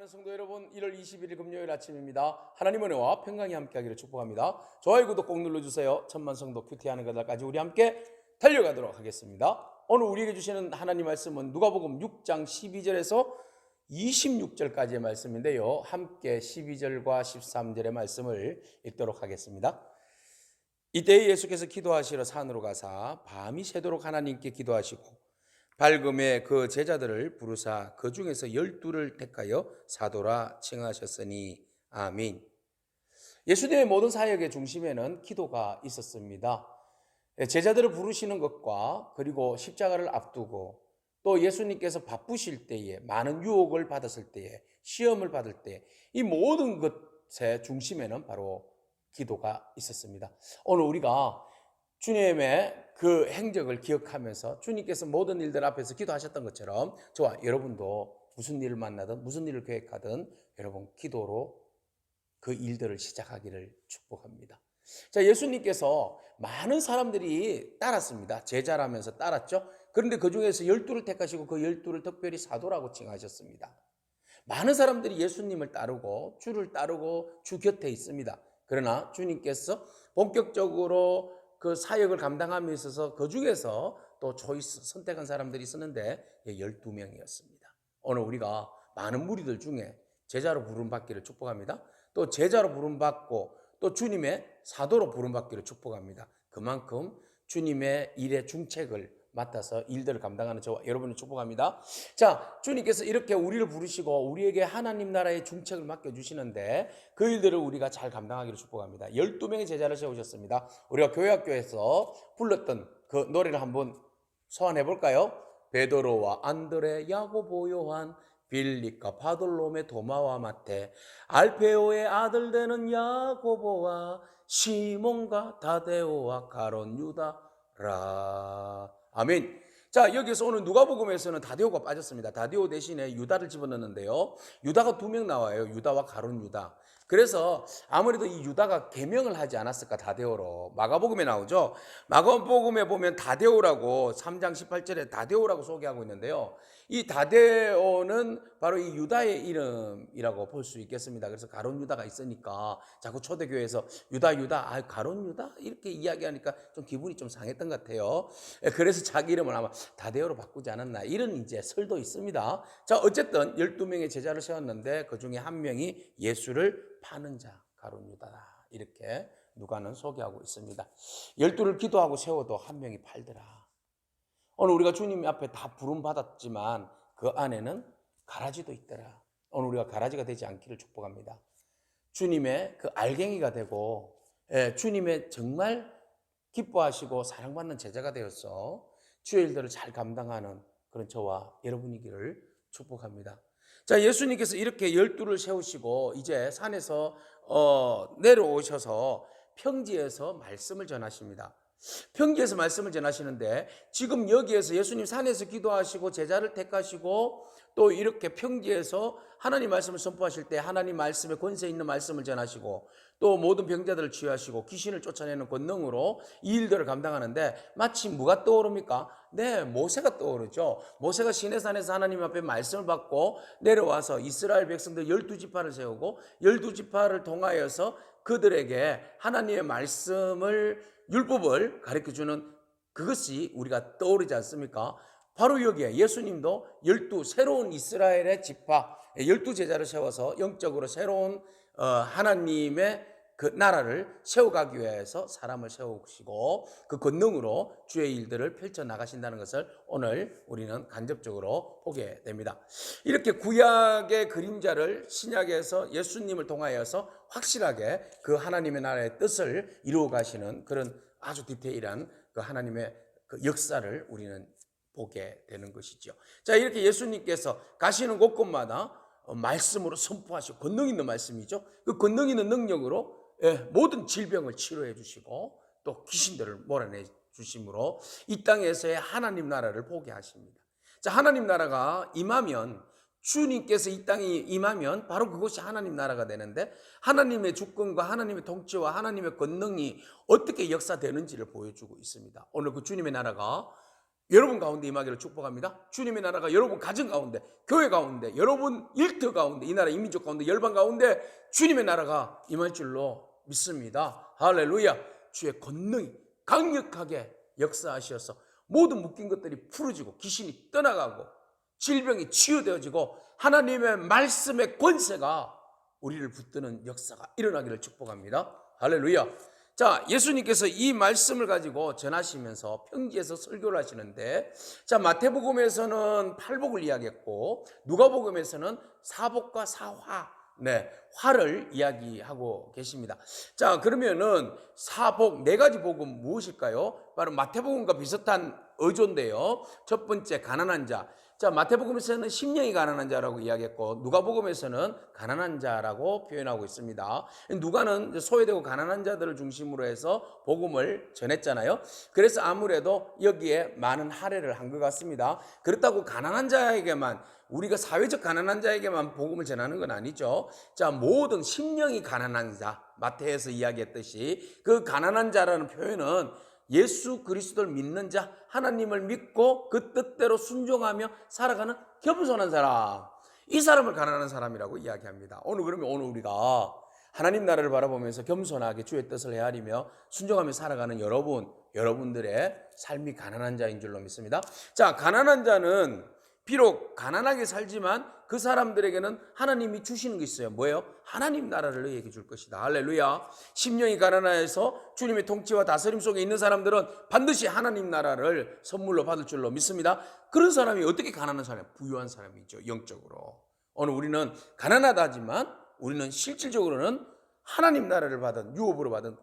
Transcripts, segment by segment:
사랑하는 성도 여러분, 1월 21일 금요일 아침입니다. 하나님의 은혜와 평강이 함께하기를 축복합니다. 좋아요, 구독 꼭 눌러주세요. 천만 성도 큐티하는 그날까지 우리 함께 달려가도록 하겠습니다. 오늘 우리에게 주시는 하나님 말씀은 누가복음 6장 12절에서 26절까지의 말씀인데요. 함께 12절과 13절의 말씀을 읽도록 하겠습니다. 이때 예수께서 기도하시러 산으로 가사 밤이 새도록 하나님께 기도하시고 밝음에 그 제자들을 부르사 그 중에서 12를 택하여 사도라 칭하셨으니 아멘. 예수님의 모든 사역의 중심에는 기도가 있었습니다. 제자들을 부르시는 것과 그리고 십자가를 앞두고 또 예수님께서 바쁘실 때에 많은 유혹을 받았을 때에 시험을 받을 때 이 모든 것의 중심에는 바로 기도가 있었습니다. 오늘 우리가 주님의 그 행적을 기억하면서 주님께서 모든 일들 앞에서 기도하셨던 것처럼 저와 여러분도 무슨 일을 만나든 무슨 일을 계획하든 여러분 기도로 그 일들을 시작하기를 축복합니다. 자, 예수님께서 많은 사람들이 따랐습니다. 제자라면서 따랐죠. 그런데 그 중에서 12를 택하시고 그 12를 특별히 사도라고 칭하셨습니다. 많은 사람들이 예수님을 따르고 주를 따르고 주 곁에 있습니다. 그러나 주님께서 본격적으로 그 사역을 감당함에 있어서 그 중에서 또 초이스 선택한 사람들이 있었는데 12명이었습니다. 오늘 우리가 많은 무리들 중에 제자로 부름받기를 축복합니다. 또 제자로 부름받고 또 주님의 사도로 부름받기를 축복합니다. 그만큼 주님의 일의 중책을 맡아서 일들을 감당하는 저와 여러분을 축복합니다. 자, 주님께서 이렇게 우리를 부르시고 우리에게 하나님 나라의 중책을 맡겨주시는데 그 일들을 우리가 잘 감당하기를 축복합니다. 12명의 제자를 세우셨습니다. 우리가 교회학교에서 불렀던 그 노래를 한번 소환해 볼까요? 베드로와 안드레, 야고보, 요한, 빌립과 바돌로메, 도마와 마태, 알페오의 아들 되는 야고보와 시몬과 다데오와 가론 유다라. 아멘. 자, 여기서 오늘 누가복음에서는 다데오가 빠졌습니다. 다데오 대신에 유다를 집어넣는데요. 유다가 2명 나와요. 유다와 가룟 유다. 그래서 아무래도 이 유다가 개명을 하지 않았을까, 다데오로. 마가복음에 나오죠. 마가복음에 보면 다데오라고 3장 18절에 다데오라고 소개하고 있는데요. 이 다데오는 바로 이 유다의 이름이라고 볼 수 있겠습니다. 그래서 가룟 유다가 있으니까 자꾸 초대교회에서 유다, 가룟 유다 이렇게 이야기하니까 좀 기분이 좀 상했던 것 같아요. 그래서 자기 이름을 아마 다데오로 바꾸지 않았나, 이런 이제 설도 있습니다. 자, 어쨌든 12명의 제자를 세웠는데 그 중에 한 명이 예수를 파는 자, 가룟 유다다, 이렇게 누가는 소개하고 있습니다. 12를 기도하고 세워도 한 명이 팔더라. 오늘 우리가 주님 앞에 다 부름받았지만 그 안에는 가라지도 있더라. 오늘 우리가 가라지가 되지 않기를 축복합니다. 주님의 그 알갱이가 되고 주님의 정말 기뻐하시고 사랑받는 제자가 되어서 주의 일들을 잘 감당하는 그런 저와 여러분이기를 축복합니다. 자, 예수님께서 이렇게 12를 세우시고 이제 산에서 내려오셔서 평지에서 말씀을 전하십니다. 평지에서 말씀을 전하시는데 지금 여기에서 예수님 산에서 기도하시고 제자를 택하시고 또 이렇게 평지에서 하나님 말씀을 선포하실 때 하나님 말씀에 권세 있는 말씀을 전하시고 또 모든 병자들을 치유하시고 귀신을 쫓아내는 권능으로 이 일들을 감당하는데 마치 뭐가 떠오릅니까? 네, 모세가 떠오르죠. 모세가 시내산에서 하나님 앞에 말씀을 받고 내려와서 이스라엘 백성들 12지파를 세우고 12지파를 통하여서 그들에게 하나님의 말씀을, 율법을 가르쳐주는 그것이 우리가 떠오르지 않습니까? 바로 여기에 예수님도 12 새로운 이스라엘의 지파 12제자를 세워서 영적으로 새로운 하나님의 그 나라를 세워가기 위해서 사람을 세우시고 그 권능으로 주의 일들을 펼쳐나가신다는 것을 오늘 우리는 간접적으로 보게 됩니다. 이렇게 구약의 그림자를 신약에서 예수님을 통하여서 확실하게 그 하나님의 나라의 뜻을 이루어 가시는 그런 아주 디테일한 그 하나님의 그 역사를 우리는 보게 되는 것이죠. 자, 이렇게 예수님께서 가시는 곳곳마다 말씀으로 선포하시고 권능 있는 말씀이죠. 그 권능 있는 능력으로 모든 질병을 치료해 주시고 또 귀신들을 몰아내 주심으로 이 땅에서의 하나님 나라를 보게 하십니다. 자, 하나님 나라가 임하면, 주님께서 이 땅에 임하면 바로 그것이 하나님 나라가 되는데 하나님의 주권과 하나님의 통치와 하나님의 권능이 어떻게 역사되는지를 보여주고 있습니다. 오늘 그 주님의 나라가 여러분 가운데 임하기를 축복합니다. 주님의 나라가 여러분 가정 가운데, 교회 가운데, 여러분 일터 가운데, 이 나라 이민족 가운데, 열방 가운데 주님의 나라가 임할 줄로 믿습니다. 할렐루야. 주의 권능이 강력하게 역사하셔서 모든 묶인 것들이 풀어지고 귀신이 떠나가고 질병이 치유되어지고 하나님의 말씀의 권세가 우리를 붙드는 역사가 일어나기를 축복합니다. 할렐루야. 자, 예수님께서 이 말씀을 가지고 전하시면서 평지에서 설교를 하시는데, 자, 마태복음에서는 팔복을 이야기했고 누가복음에서는 사복과 사화, 화를 이야기하고 계십니다. 자, 그러면은 사복, 네 가지 복음 무엇일까요? 바로 마태복음과 비슷한 어조인데요. 첫 번째, 가난한 자. 자, 마태복음에서는 심령이 가난한 자라고 이야기했고 누가복음에서는 가난한 자라고 표현하고 있습니다. 누가는 소외되고 가난한 자들을 중심으로 해서 복음을 전했잖아요. 그래서 아무래도 여기에 많은 할애를 한 것 같습니다. 그렇다고 가난한 자에게만, 우리가 사회적 가난한 자에게만 복음을 전하는 건 아니죠. 자, 모든 심령이 가난한 자, 마태에서 이야기했듯이 그 가난한 자라는 표현은 예수 그리스도를 믿는 자, 하나님을 믿고 그 뜻대로 순종하며 살아가는 겸손한 사람, 이 사람을 가난한 사람이라고 이야기합니다. 그러면 오늘 우리가 하나님 나라를 바라보면서 겸손하게 주의 뜻을 헤아리며 순종하며 살아가는 여러분들의 삶이 가난한 자인 줄로 믿습니다. 자, 가난한 자는 비록 가난하게 살지만 그 사람들에게는 하나님이 주시는 게 있어요. 뭐예요? 하나님 나라를 너희에게 줄 것이다. 할렐루야. 심령이 가난하여서 주님의 통치와 다스림 속에 있는 사람들은 반드시 하나님 나라를 선물로 받을 줄로 믿습니다. 그런 사람이 어떻게 가난한 사람? 부유한 사람이죠, 영적으로. 오늘 우리는 가난하다지만 우리는 실질적으로는 하나님 나라를 받은, 유업으로 받은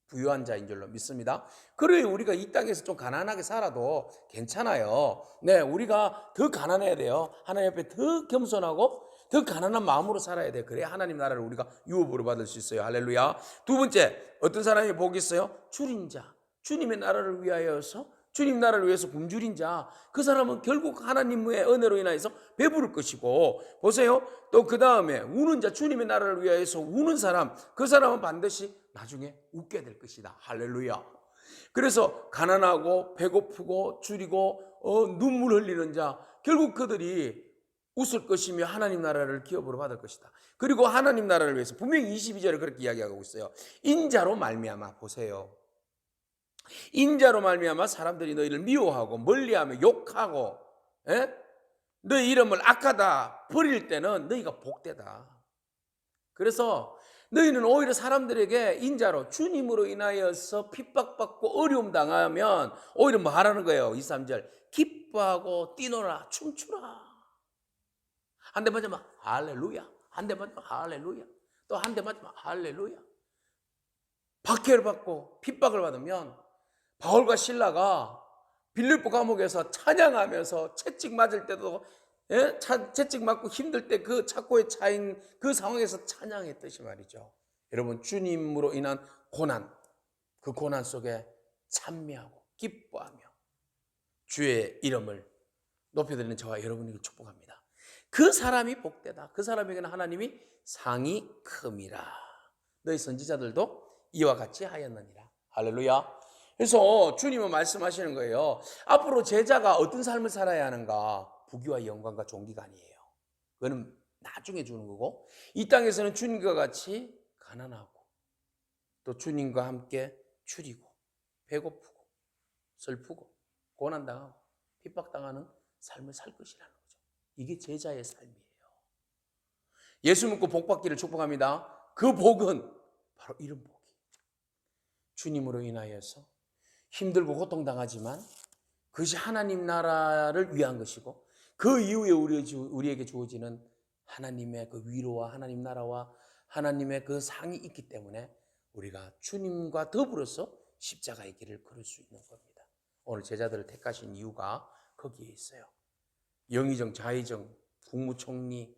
부유한 자인 줄로 믿습니다. 그래, 우리가 이 땅에서 좀 가난하게 살아도 괜찮아요. 우리가 더 가난해야 돼요. 하나님 앞에 더 겸손하고 더 가난한 마음으로 살아야 돼요. 그래야 하나님 나라를 우리가 유업으로 받을 수 있어요. 할렐루야. 두 번째, 어떤 사람이 복이 있어요? 줄인 자. 주님의 나라를 위하여서, 주님 나라를 위해서 굶주린 자, 그 사람은 결국 하나님의 은혜로 인하여서 배부를 것이고, 보세요. 또 그 다음에 우는 자, 주님의 나라를 위하여서 우는 사람, 그 사람은 반드시 나중에 웃게 될 것이다. 할렐루야. 그래서 가난하고 배고프고 줄이고 눈물 흘리는 자, 결국 그들이 웃을 것이며 하나님 나라를 기업으로 받을 것이다. 그리고 하나님 나라를 위해서 분명히 22절에 그렇게 이야기하고 있어요. 인자로 말미암아, 보세요. 인자로 말미암아 사람들이 너희를 미워하고 멀리하며 욕하고, 너희 이름을 악하다 버릴 때는 너희가 복되다. 그래서 너희는 오히려 사람들에게 인자로, 주님으로 인하여서 핍박받고 어려움 당하면 오히려 뭐 하라는 거예요? 2, 3절 기뻐하고 뛰노라, 춤추라. 한 대 맞으면 할렐루야, 한 대 맞으면 할렐루야, 또 한 대 맞으면 할렐루야. 박해를 받고 핍박을 받으면 바울과 실라가 빌립보 감옥에서 찬양하면서 채찍 맞을 때도, 채찍 맞고 힘들 때 그 착고에 차인 그 상황에서 찬양했듯이 말이죠. 여러분, 주님으로 인한 고난, 그 고난 속에 찬미하고 기뻐하며 주의 이름을 높여드리는 저와 여러분에게 축복합니다. 그 사람이 복되다. 그 사람에게는 하나님이 상이 큼이라. 너희 선지자들도 이와 같이 하였느니라. 할렐루야. 그래서 주님은 말씀하시는 거예요. 앞으로 제자가 어떤 삶을 살아야 하는가? 부귀와 영광과 존귀가 아니에요. 그거는 나중에 주는 거고, 이 땅에서는 주님과 같이 가난하고 또 주님과 함께 줄이고 배고프고 슬프고 고난당하고 핍박당하는 삶을 살 것이라는 거죠. 이게 제자의 삶이에요. 예수 믿고 복 받기를 축복합니다. 그 복은 바로 이런 복이, 주님으로 인하여서 힘들고 고통당하지만 그것이 하나님 나라를 위한 것이고, 그 이후에 우리에게 주어지는 하나님의 그 위로와 하나님 나라와 하나님의 그 상이 있기 때문에 우리가 주님과 더불어서 십자가의 길을 걸을 수 있는 겁니다. 오늘 제자들을 택하신 이유가 거기에 있어요. 영의정, 좌의정, 국무총리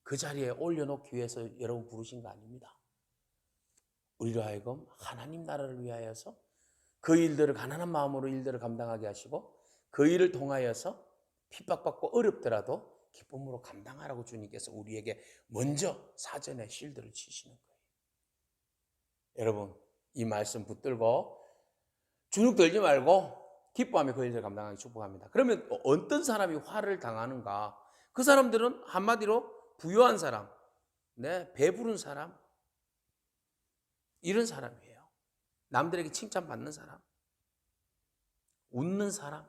그 자리에 올려놓기 위해서 여러분 부르신 거 아닙니다. 우리로 하여금 하나님 나라를 위하여서 그 일들을, 가난한 마음으로 일들을 감당하게 하시고, 그 일을 통하여서 핍박받고 어렵더라도 기쁨으로 감당하라고 주님께서 우리에게 먼저 사전에 실드를 치시는 거예요. 여러분, 이 말씀 붙들고 주눅 들지 말고 기뻐하며 그 일을 감당하기 축복합니다. 그러면 어떤 사람이 화를 당하는가? 그 사람들은 한마디로 부유한 사람, 네, 배부른 사람, 이런 사람이에요. 남들에게 칭찬받는 사람, 웃는 사람.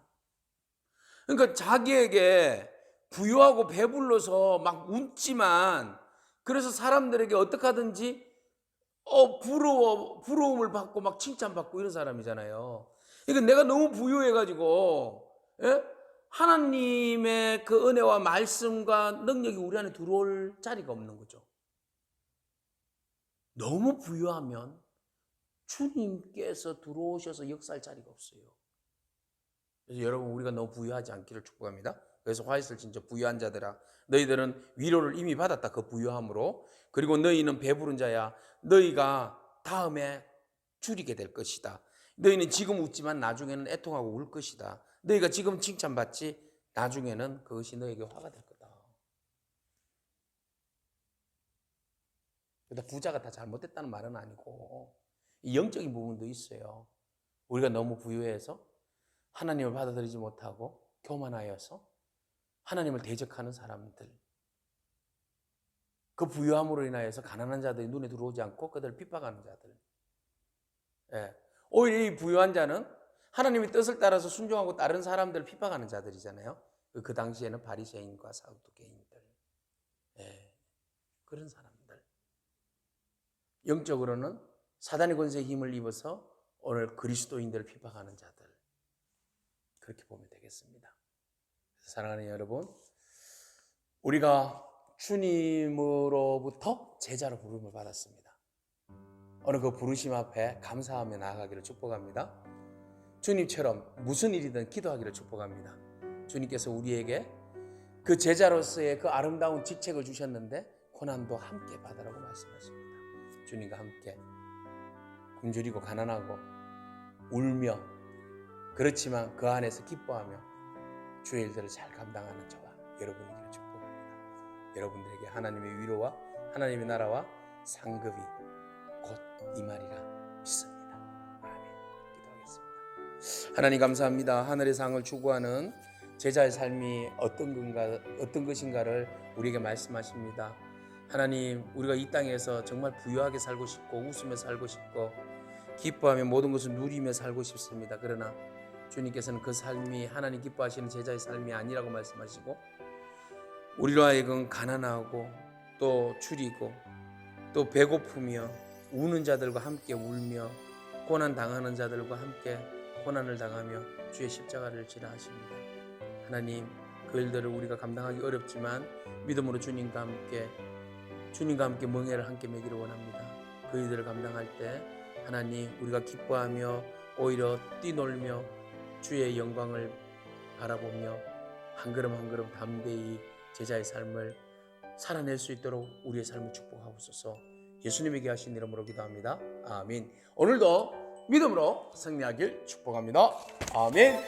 그러니까 자기에게 부유하고 배불러서 막 웃지만, 그래서 사람들에게 어떻게 하든지 부러움을 받고 막 칭찬받고 이런 사람이잖아요. 그러니까 내가 너무 부유해가지고, 예? 하나님의 그 은혜와 말씀과 능력이 우리 안에 들어올 자리가 없는 거죠. 너무 부유하면 주님께서 들어오셔서 역사할 자리가 없어요. 그래서 여러분, 우리가 너무 부유하지 않기를 축복합니다. 그래서 화이슬 진짜 부유한 자들아, 너희들은 위로를 이미 받았다. 그 부유함으로. 그리고 너희는 배부른 자야. 너희가 다음에 줄이게 될 것이다. 너희는 지금 웃지만 나중에는 애통하고 울 것이다. 너희가 지금 칭찬받지 나중에는 그것이 너에게 화가 될 거다. 그러니까 부자가 다 잘못됐다는 말은 아니고 이 영적인 부분도 있어요. 우리가 너무 부유해서 하나님을 받아들이지 못하고 교만하여서 하나님을 대적하는 사람들, 그 부유함으로 인하여서 가난한 자들이 눈에 들어오지 않고 그들을 핍박하는 자들. 예. 오히려 이 부유한 자는 하나님의 뜻을 따라서 순종하고 다른 사람들을 핍박하는 자들이잖아요. 그 당시에는 바리새인과 사두개인들, 예. 그런 사람들. 영적으로는 사단의 권세의 힘을 입어서 오늘 그리스도인들을 핍박하는 자들, 그렇게 보면 되겠습니다. 사랑하는 여러분, 우리가 주님으로부터 제자로 부름을 받았습니다. 오늘 그 부르심 앞에 감사하며 나아가기를 축복합니다. 주님처럼 무슨 일이든 기도하기를 축복합니다. 주님께서 우리에게 그 제자로서의 그 아름다운 직책을 주셨는데 고난도 함께 받으라고 말씀하십니다. 주님과 함께 굶주리고 가난하고 울며, 그렇지만 그 안에서 기뻐하며 주의 일들을 잘 감당하는 저와 여러분이기를 축복합니다. 여러분들에게 하나님의 위로와 하나님의 나라와 상급이 곧 임하리라 믿습니다. 아멘. 기도하겠습니다. 하나님 감사합니다. 하늘의 상을 추구하는 제자의 삶이 어떤 것인가를 우리에게 말씀하십니다. 하나님, 우리가 이 땅에서 정말 부유하게 살고 싶고 웃으며 살고 싶고 기뻐하며 모든 것을 누리며 살고 싶습니다. 그러나 주님께서는 그 삶이 하나님 기뻐하시는 제자의 삶이 아니라고 말씀하시고, 우리로 하여금 가난하고 또 추리고 또 배고프며 우는 자들과 함께 울며 고난 당하는 자들과 함께 고난을 당하며 주의 십자가를 지라 하십니다. 하나님, 그 일들을 우리가 감당하기 어렵지만 믿음으로 주님과 함께 멍에를 함께 매기를 원합니다. 그 일들을 감당할 때 하나님, 우리가 기뻐하며 오히려 뛰놀며 주의 영광을 바라보며 한 걸음 한 걸음 담대히 제자의 삶을 살아낼 수 있도록 우리의 삶을 축복하옵소서. 예수님에게 하신 이름으로 기도합니다. 아멘. 오늘도 믿음으로 승리하길 축복합니다. 아멘.